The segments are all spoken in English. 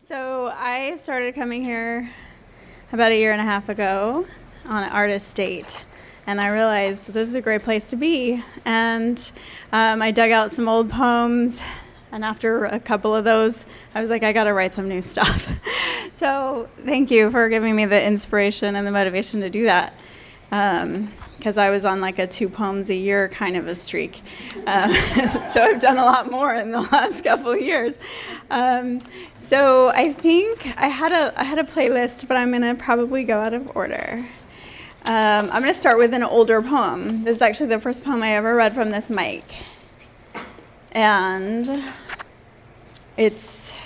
So I started coming here about a year and a half ago on an artist date, and I realized that this is a great place to be. And I dug out some old poems, and after a couple of those, I was like, I gotta write some new stuff. So thank you for giving me the inspiration and the motivation to do that. Because I was on like a 2 poems a year kind of a streak. So I've done a lot more in the last couple of years. So I think I had a playlist, but I'm gonna probably go out of order. I'm gonna start with an older poem. This is actually the first poem I ever read from this mic. And it's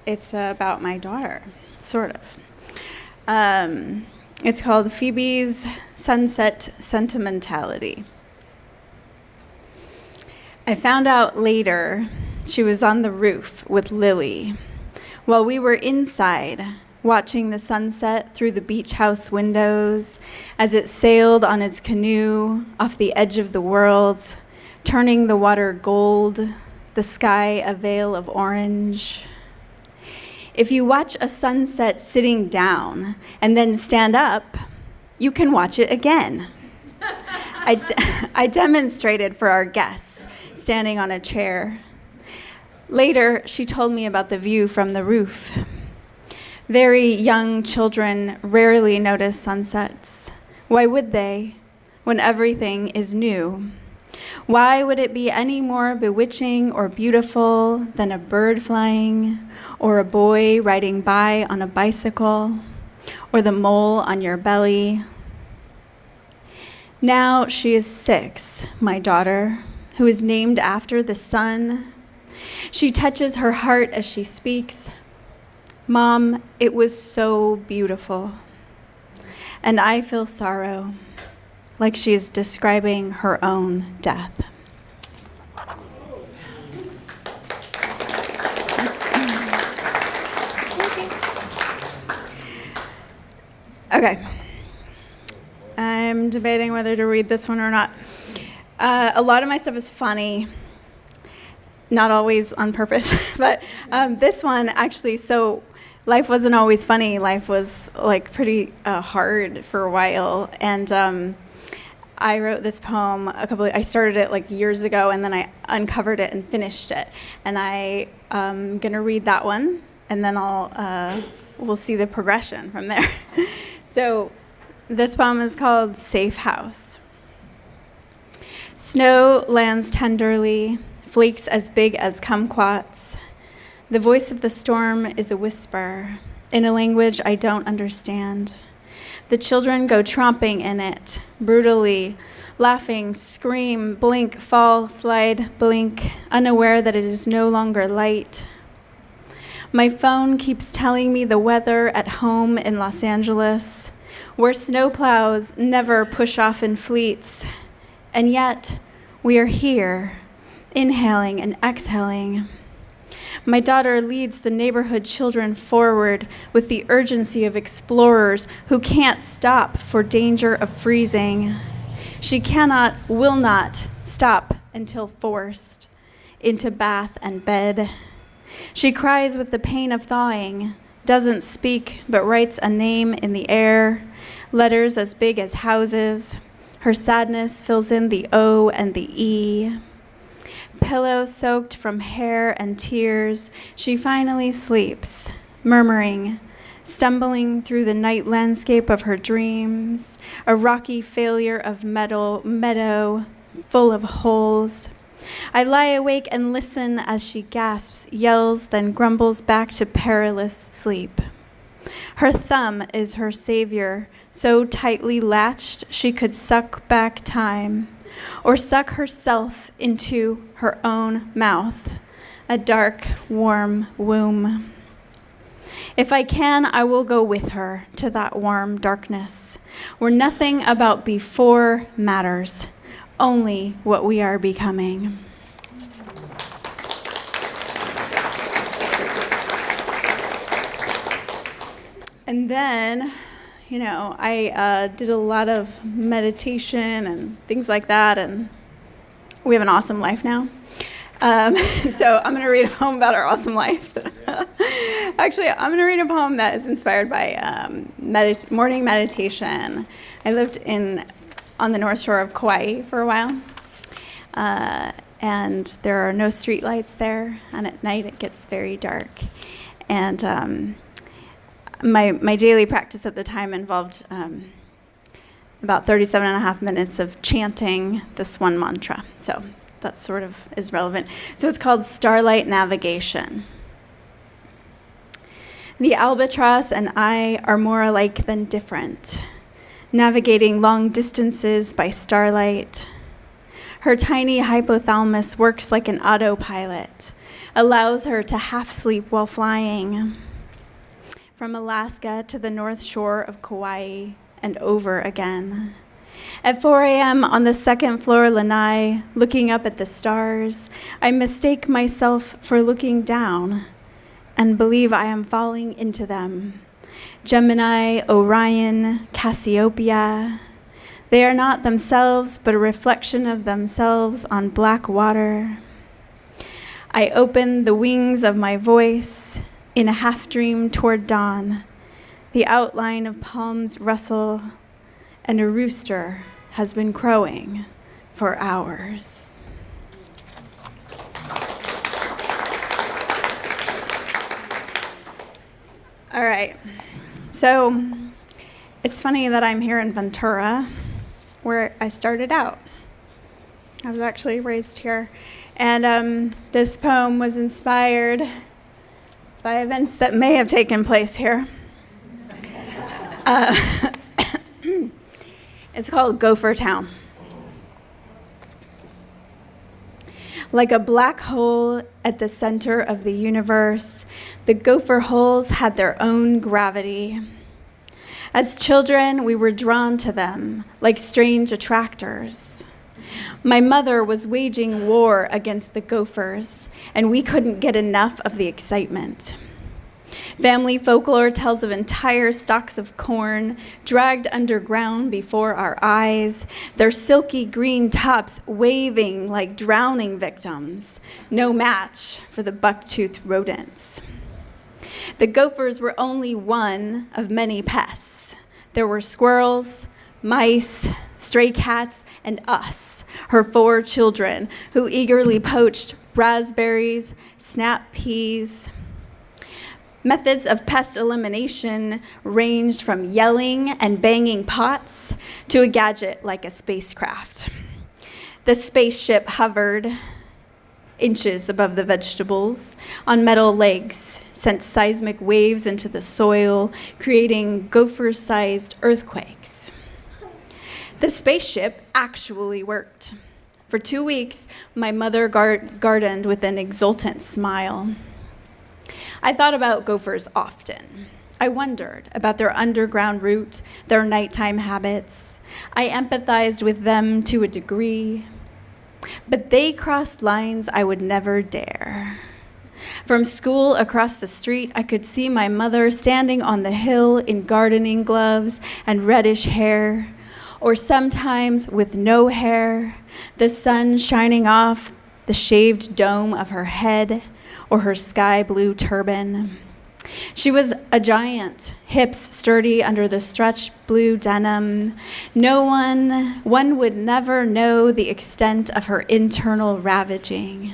about my daughter, sort of. It's called Phoebe's Sunset Sentimentality. I found out later she was on the roof with Lily while we were inside watching the sunset through the beach house windows as it sailed on its canoe off the edge of the world, turning the water gold, the sky a veil of orange. If you watch a sunset sitting down and then stand up, you can watch it again. I demonstrated for our guests, standing on a chair. Later, she told me about the view from the roof. Very young children rarely notice sunsets. Why would they, when everything is new? Why would it be any more bewitching or beautiful than a bird flying, or a boy riding by on a bicycle, or the mole on your belly? Now she is 6, my daughter, who is named after the sun. She touches her heart as she speaks. Mom, it was so beautiful. And I feel sorrow, like she is describing her own death. Okay. I'm debating whether to read this one or not. A lot of my stuff is funny, not always on purpose, but this one actually, so life wasn't always funny. Life was like pretty hard for a while, and I wrote this poem I started it like years ago, and then I uncovered it and finished it. And I'm gonna read that one, and then we'll see the progression from there. So this poem is called Safe House. Snow lands tenderly, flakes as big as kumquats. The voice of the storm is a whisper in a language I don't understand. The children go tromping in it, brutally, laughing, scream, blink, fall, slide, blink, unaware that it is no longer light. My phone keeps telling me the weather at home in Los Angeles, where snowplows never push off in fleets, and yet we are here, inhaling and exhaling. My daughter leads the neighborhood children forward with the urgency of explorers who can't stop for danger of freezing. She cannot, will not stop until forced into bath and bed. She cries with the pain of thawing, doesn't speak but writes a name in the air, letters as big as houses. Her sadness fills in the O and the E. Pillow soaked from hair and tears, she finally sleeps, murmuring, stumbling through the night landscape of her dreams, a rocky failure of meadow full of holes. I lie awake and listen as she gasps, yells, then grumbles back to perilous sleep. Her thumb is her savior, so tightly latched she could suck back time, or suck herself into her own mouth, a dark, warm womb. If I can, I will go with her to that warm darkness, where nothing about before matters, only what we are becoming. And then, I did a lot of meditation and things like that, and we have an awesome life now. So I'm going to read a poem about our awesome life. Actually, I'm going to read a poem that is inspired by morning meditation. I lived on the North Shore of Kauai for a while, and there are no street lights there, and at night it gets very dark. And my daily practice at the time involved about 37 and a half minutes of chanting this one mantra. So that sort of is relevant. So it's called Starlight Navigation. The albatross and I are more alike than different, navigating long distances by starlight. Her tiny hypothalamus works like an autopilot, allows her to half sleep while flying. From Alaska to the North Shore of Kauai and over again. At 4 a.m. on the second floor lanai, looking up at the stars, I mistake myself for looking down and believe I am falling into them. Gemini, Orion, Cassiopeia. They are not themselves, but a reflection of themselves on black water. I open the wings of my voice in a half-dream toward dawn. The outline of palms rustle, and a rooster has been crowing for hours. All right, so it's funny that I'm here in Ventura, where I started out. I was actually raised here, and this poem was inspired by events that may have taken place here. It's called Gopher Town. Like a black hole at the center of the universe, the gopher holes had their own gravity. As children, we were drawn to them like strange attractors. My mother was waging war against the gophers, and we couldn't get enough of the excitement. Family folklore tells of entire stalks of corn dragged underground before our eyes, their silky green tops waving like drowning victims, no match for the buck-toothed rodents. The gophers were only one of many pests. There were squirrels, mice, stray cats, and us, her 4 children, who eagerly poached raspberries, snap peas. Methods of pest elimination ranged from yelling and banging pots to a gadget like a spacecraft. The spaceship hovered inches above the vegetables on metal legs, sent seismic waves into the soil, creating gopher-sized earthquakes. The spaceship actually worked. For 2 weeks, my mother gardened with an exultant smile. I thought about gophers often. I wondered about their underground route, their nighttime habits. I empathized with them to a degree, but they crossed lines I would never dare. From school across the street, I could see my mother standing on the hill in gardening gloves and reddish hair, or sometimes with no hair, the sun shining off the shaved dome of her head or her sky blue turban. She was a giant, hips sturdy under the stretched blue denim. One would never know the extent of her internal ravaging.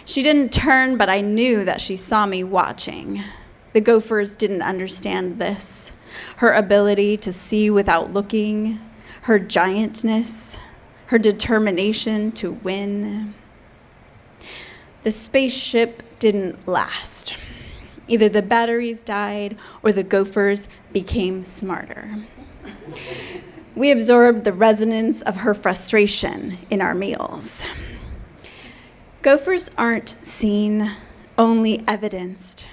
She didn't turn, but I knew that she saw me watching. The gophers didn't understand this. Her ability to see without looking, her giantness, her determination to win. The spaceship didn't last. Either the batteries died or the gophers became smarter. We absorbed the resonance of her frustration in our meals. Gophers aren't seen, only evidenced.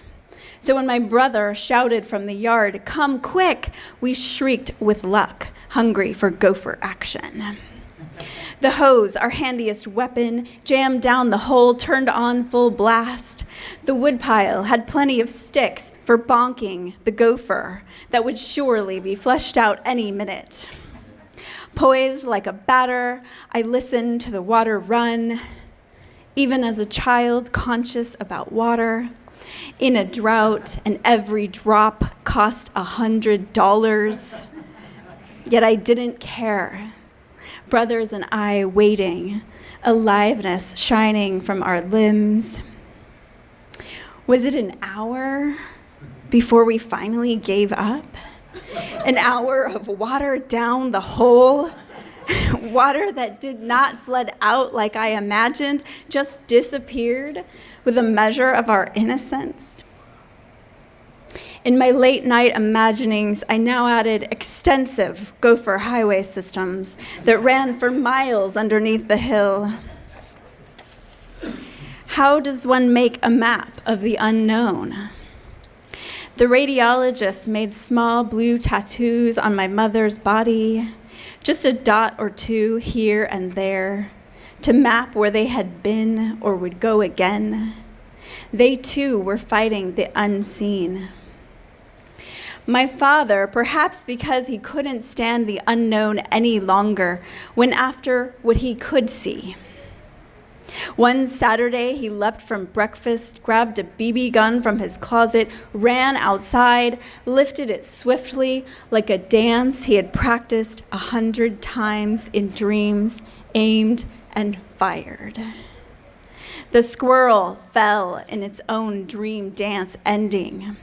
So when my brother shouted from the yard, "Come quick," we shrieked with luck, hungry for gopher action. The hose, our handiest weapon, jammed down the hole, turned on full blast. The woodpile had plenty of sticks for bonking the gopher that would surely be fleshed out any minute. Poised like a batter, I listened to the water run. even as a child conscious about water, in a drought, and every drop cost $100. Yet I didn't care. Brothers and I waiting, aliveness shining from our limbs. Was it an hour before we finally gave up? An hour of water down the hole? Water that did not flood out like I imagined, just disappeared with a measure of our innocence. In my late night imaginings, I now added extensive gopher highway systems that ran for miles underneath the hill. How does one make a map of the unknown? The radiologist made small blue tattoos on my mother's body, just a dot or two here and there, to map where they had been or would go again. They too were fighting the unseen. My father, perhaps because he couldn't stand the unknown any longer, went after what he could see. One Saturday, he leapt from breakfast, grabbed a BB gun from his closet, ran outside, lifted it swiftly like a dance he had practiced 100 times in dreams, aimed and fired. The squirrel fell in its own dream dance ending.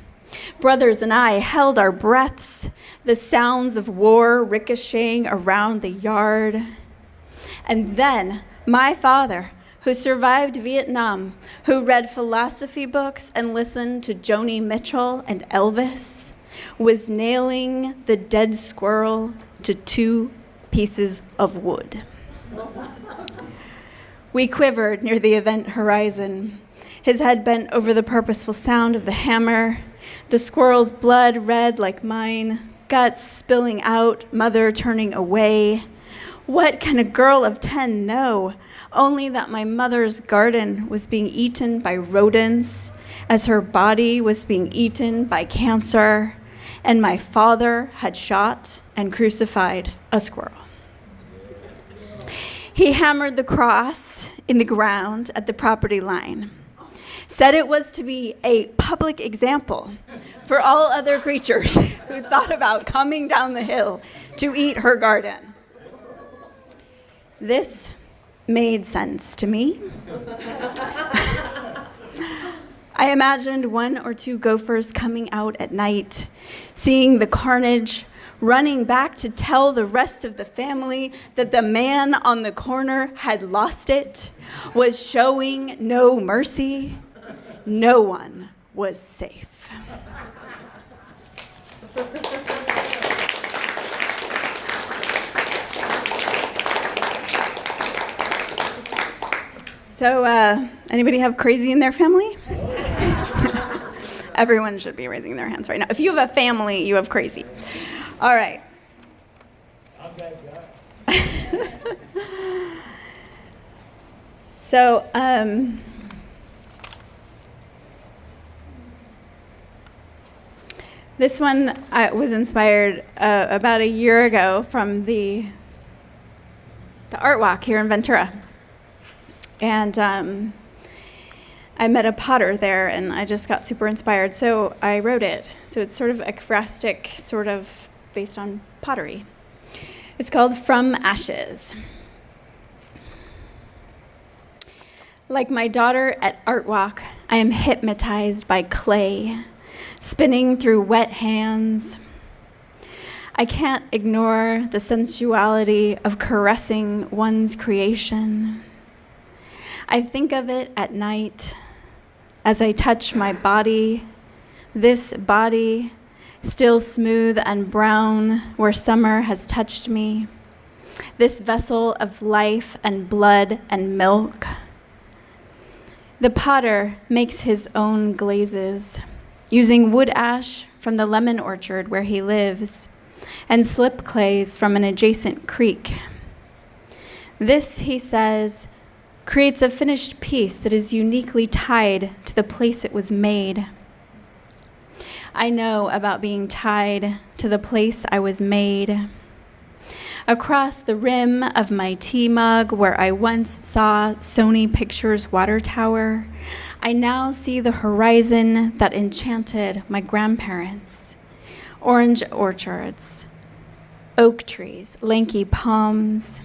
Brothers and I held our breaths, the sounds of war ricocheting around the yard. And then my father, who survived Vietnam, who read philosophy books and listened to Joni Mitchell and Elvis, was nailing the dead squirrel to 2 pieces of wood. We quivered near the event horizon, his head bent over the purposeful sound of the hammer, the squirrel's blood red like mine, guts spilling out, mother turning away. What can a girl of 10 know? Only that my mother's garden was being eaten by rodents, as her body was being eaten by cancer, and my father had shot and crucified a squirrel. He hammered the cross in the ground at the property line, said it was to be a public example for all other creatures who thought about coming down the hill to eat her garden. This made sense to me. I imagined 1 or 2 gophers coming out at night, seeing the carnage, running back to tell the rest of the family that the man on the corner had lost it, was showing no mercy. No one was safe. So, anybody have crazy in their family? Everyone should be raising their hands right now. If you have a family, you have crazy. All right. So, this one was inspired about a year ago from the art walk here in Ventura. And I met a potter there, and I just got super inspired, so I wrote it. So it's sort of ekphrastic, sort of based on pottery. It's called From Ashes. Like my daughter at Art Walk, I am hypnotized by clay, spinning through wet hands. I can't ignore the sensuality of caressing one's creation. I think of it at night as I touch my body, this body, still smooth and brown where summer has touched me, this vessel of life and blood and milk. The potter makes his own glazes, using wood ash from the lemon orchard where he lives, and slip clays from an adjacent creek. This, he says, creates a finished piece that is uniquely tied to the place it was made. I know about being tied to the place I was made. Across the rim of my tea mug, where I once saw Sony Pictures Water Tower, I now see the horizon that enchanted my grandparents. Orange orchards, oak trees, lanky palms.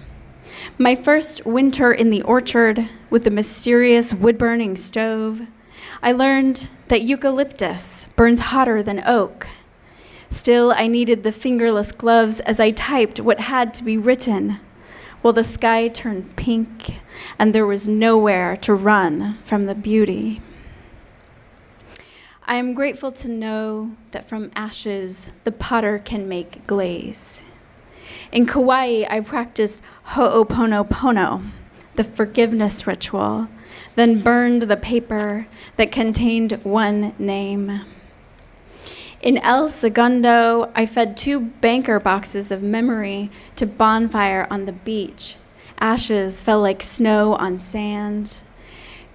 My first winter in the orchard with the mysterious wood-burning stove, I learned that eucalyptus burns hotter than oak. Still, I needed the fingerless gloves as I typed what had to be written, while the sky turned pink and there was nowhere to run from the beauty. I am grateful to know that from ashes, the potter can make glaze. In Kauai, I practiced ho'oponopono, the forgiveness ritual, then burned the paper that contained one name. In El Segundo, I fed 2 banker boxes of memory to bonfire on the beach. Ashes fell like snow on sand.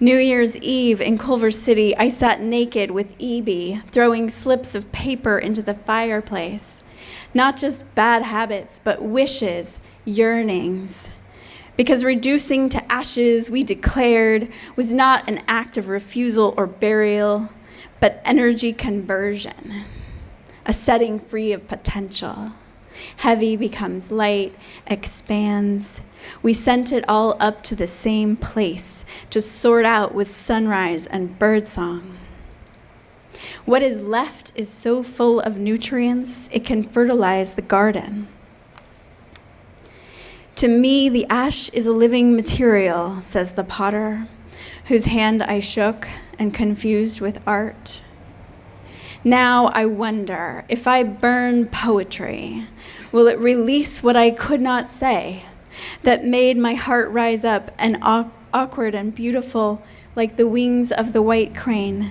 New Year's Eve in Culver City, I sat naked with E.B., throwing slips of paper into the fireplace. Not just bad habits, but wishes, yearnings. Because reducing to ashes, we declared, was not an act of refusal or burial, but energy conversion, a setting free of potential. Heavy becomes light, expands. We sent it all up to the same place to sort out with sunrise and birdsong. What is left is so full of nutrients, it can fertilize the garden. To me, the ash is a living material, says the potter, whose hand I shook and confused with art. Now I wonder, if I burn poetry, will it release what I could not say, that made my heart rise up and awkward and beautiful like the wings of the white crane?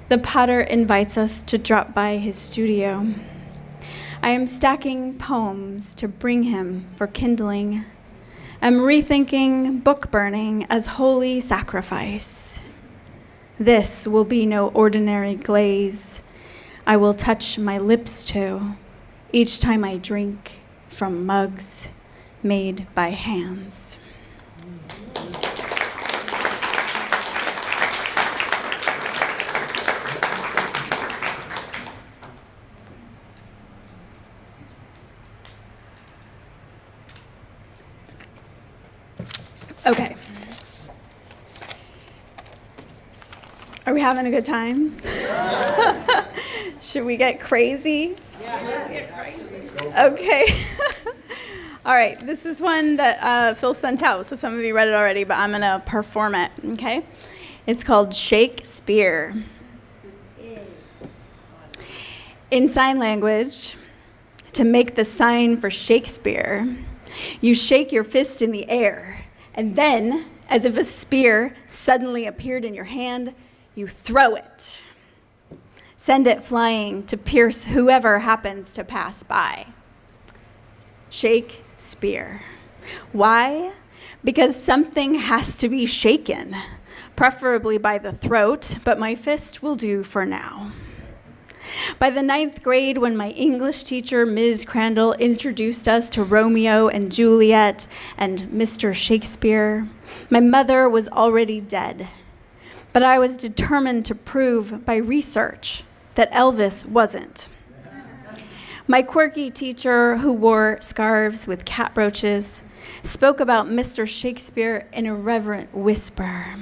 The potter invites us to drop by his studio. I am stacking poems to bring him for kindling. I'm rethinking book burning as holy sacrifice. This will be no ordinary glaze I will touch my lips to each time I drink from mugs made by hands. Okay. Are we having a good time? Should we get crazy? Okay. All right, this is one that Phil sent out, so some of you read it already, but I'm going to perform it, okay? It's called Shakespeare. In sign language, to make the sign for Shakespeare, you shake your fist in the air, and then, as if a spear suddenly appeared in your hand, you throw it. Send it flying to pierce whoever happens to pass by. Shakespeare. Why? Because something has to be shaken, preferably by the throat, but my fist will do for now. By the 9th grade, when my English teacher, Ms. Crandall, introduced us to Romeo and Juliet and Mr. Shakespeare, my mother was already dead. But I was determined to prove by research that Elvis wasn't. My quirky teacher, who wore scarves with cat brooches, spoke about Mr. Shakespeare in a reverent whisper.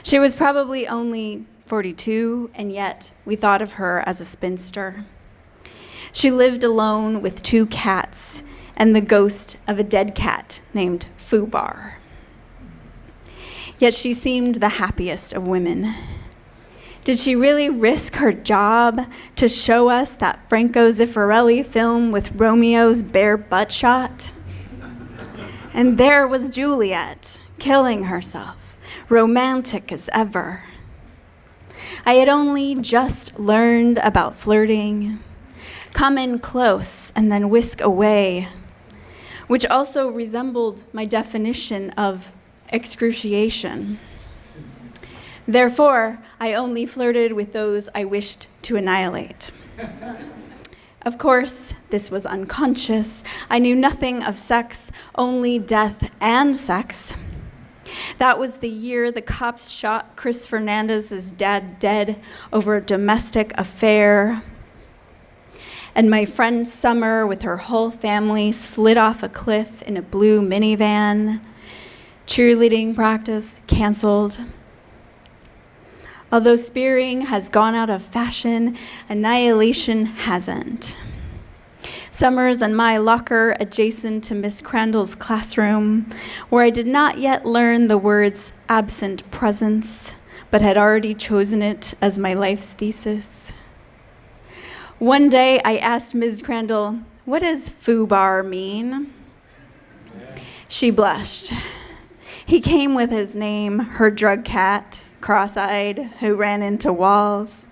She was probably only 42, and yet we thought of her as a spinster. She lived alone with 2 cats and the ghost of a dead cat named Fubar. Yet she seemed the happiest of women. Did she really risk her job to show us that Franco Zeffirelli film with Romeo's bare butt shot? And there was Juliet, killing herself, romantic as ever. I had only just learned about flirting, come in close and then whisk away, which also resembled my definition of excruciation. Therefore, I only flirted with those I wished to annihilate. Of course, this was unconscious. I knew nothing of sex, only death and sex. That was the year the cops shot Chris Fernandez's dad dead over a domestic affair. And my friend Summer, with her whole family, slid off a cliff in a blue minivan. Cheerleading practice canceled. Although spearing has gone out of fashion, annihilation hasn't. Summer's in my locker adjacent to Miss Crandall's classroom, where I did not yet learn the words absent presence, but had already chosen it as my life's thesis. One day I asked Ms. Crandall, "What does foobar mean?" She blushed. He came with his name, her drug cat, cross-eyed, who ran into walls.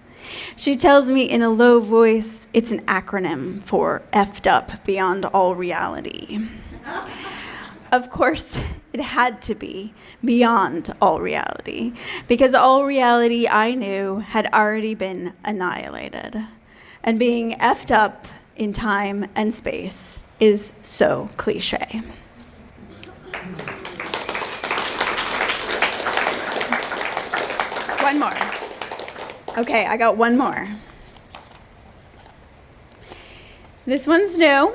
She tells me in a low voice, it's an acronym for effed up beyond all reality. Of course, it had to be beyond all reality, because all reality I knew had already been annihilated. And being effed up in time and space is so cliche. One more. Okay, I got one more. This one's new.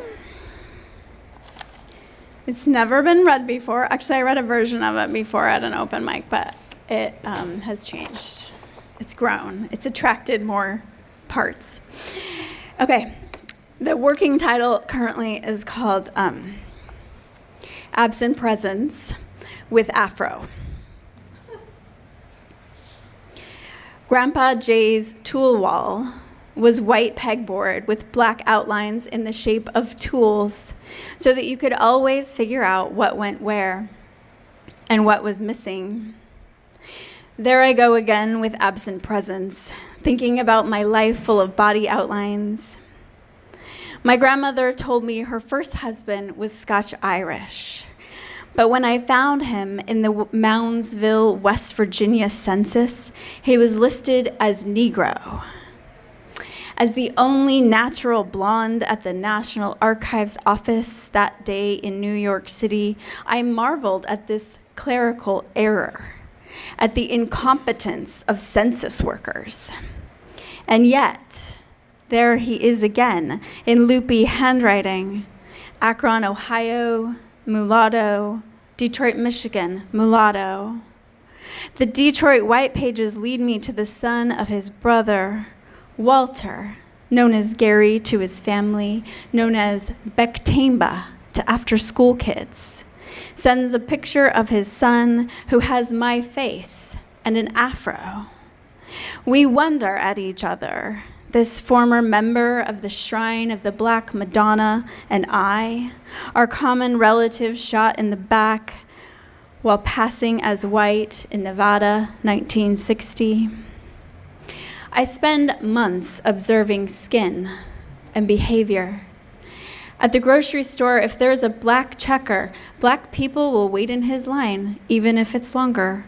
It's never been read before. Actually, I read a version of it before at an open mic, but it has changed. It's grown. It's attracted more parts. Okay, the working title currently is called Absent Presence with Afro. Grandpa Jay's tool wall was white pegboard with black outlines in the shape of tools so that you could always figure out what went where and what was missing. There I go again with absent presence, thinking about my life full of body outlines. My grandmother told me her first husband was Scotch-Irish. But when I found him in the Moundsville, West Virginia census, he was listed as Negro. As the only natural blonde at the National Archives office that day in New York City, I marveled at this clerical error, at the incompetence of census workers. And yet, there he is again in loopy handwriting, Akron, Ohio, mulatto, Detroit, Michigan, mulatto. The Detroit white pages lead me to the son of his brother, Walter, known as Gary to his family, known as Bektamba to after-school kids. Sends a picture of his son who has my face and an afro. We wonder at each other, this former member of the Shrine of the Black Madonna and I, our common relative shot in the back while passing as white in Nevada, 1960. I spend months observing skin and behavior. At the grocery store, if there's a black checker, black people will wait in his line, even if it's longer.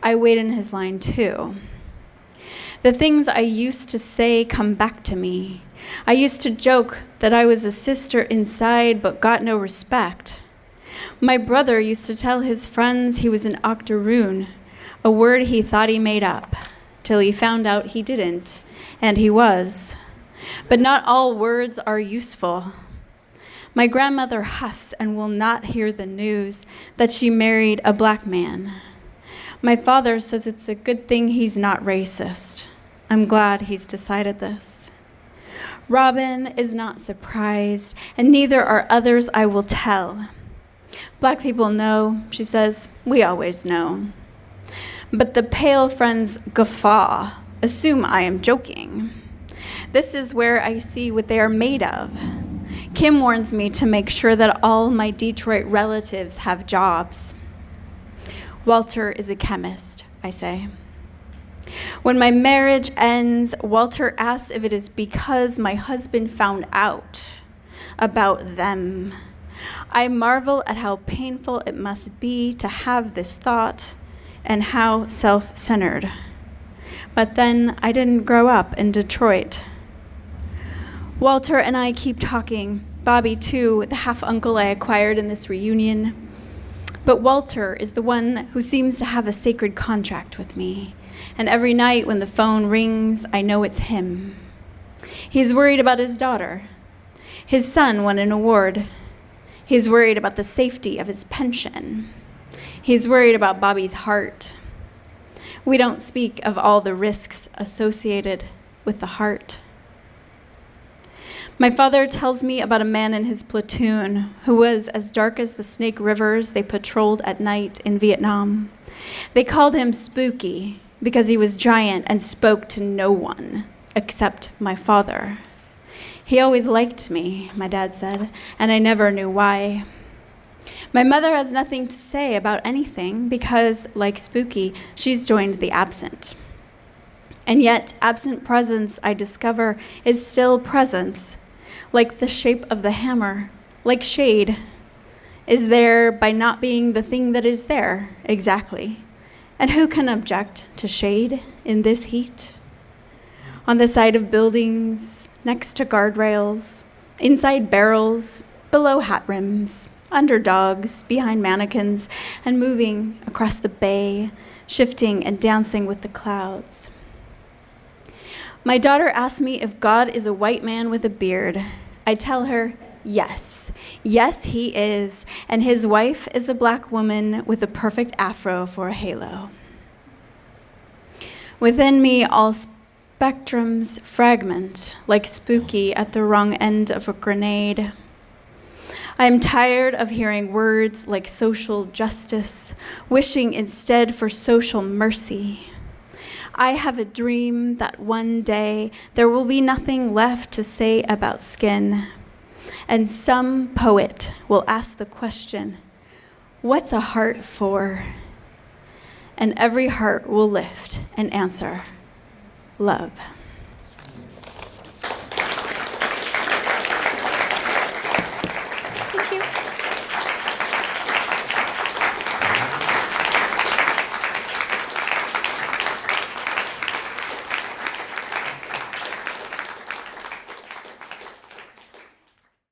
I wait in his line too. The things I used to say come back to me. I used to joke that I was a sister inside but got no respect. My brother used to tell his friends he was an octoroon, a word he thought he made up, till he found out he didn't, and he was. But not all words are useful. My grandmother huffs and will not hear the news that she married a black man. My father says it's a good thing he's not racist. I'm glad he's decided this. Robin is not surprised, and neither are others I will tell. Black people know, she says, we always know. But the pale friends guffaw, assume I am joking. This is where I see what they are made of. Kim warns me to make sure that all my Detroit relatives have jobs. Walter is a chemist, I say. When my marriage ends, Walter asks if it is because my husband found out about them. I marvel at how painful it must be to have this thought and how self-centered. But then I didn't grow up in Detroit. Walter and I keep talking. Bobby, too, the half-uncle I acquired in this reunion. But Walter is the one who seems to have a sacred contract with me. And every night when the phone rings, I know it's him. He's worried about his daughter. His son won an award. He's worried about the safety of his pension. He's worried about Bobby's heart. We don't speak of all the risks associated with the heart. My father tells me about a man in his platoon who was as dark as the Snake Rivers they patrolled at night in Vietnam. They called him Spooky because he was giant and spoke to no one except my father. He always liked me, my dad said, and I never knew why. My mother has nothing to say about anything because, like Spooky, she's joined the absent. And yet, absent presence, I discover, is still presence, like the shape of the hammer, like shade, is there by not being the thing that is there, exactly. And who can object to shade in this heat? On the side of buildings, next to guardrails, inside barrels, below hat rims, under dogs, behind mannequins, and moving across the bay, shifting and dancing with the clouds. My daughter asks me if God is a white man with a beard. I tell her, yes. Yes, he is. And his wife is a black woman with a perfect afro for a halo. Within me, all spectrums fragment, like Spooky at the wrong end of a grenade. I am tired of hearing words like social justice, wishing instead for social mercy. I have a dream that one day there will be nothing left to say about skin, and some poet will ask the question, what's a heart for? And every heart will lift and answer, love.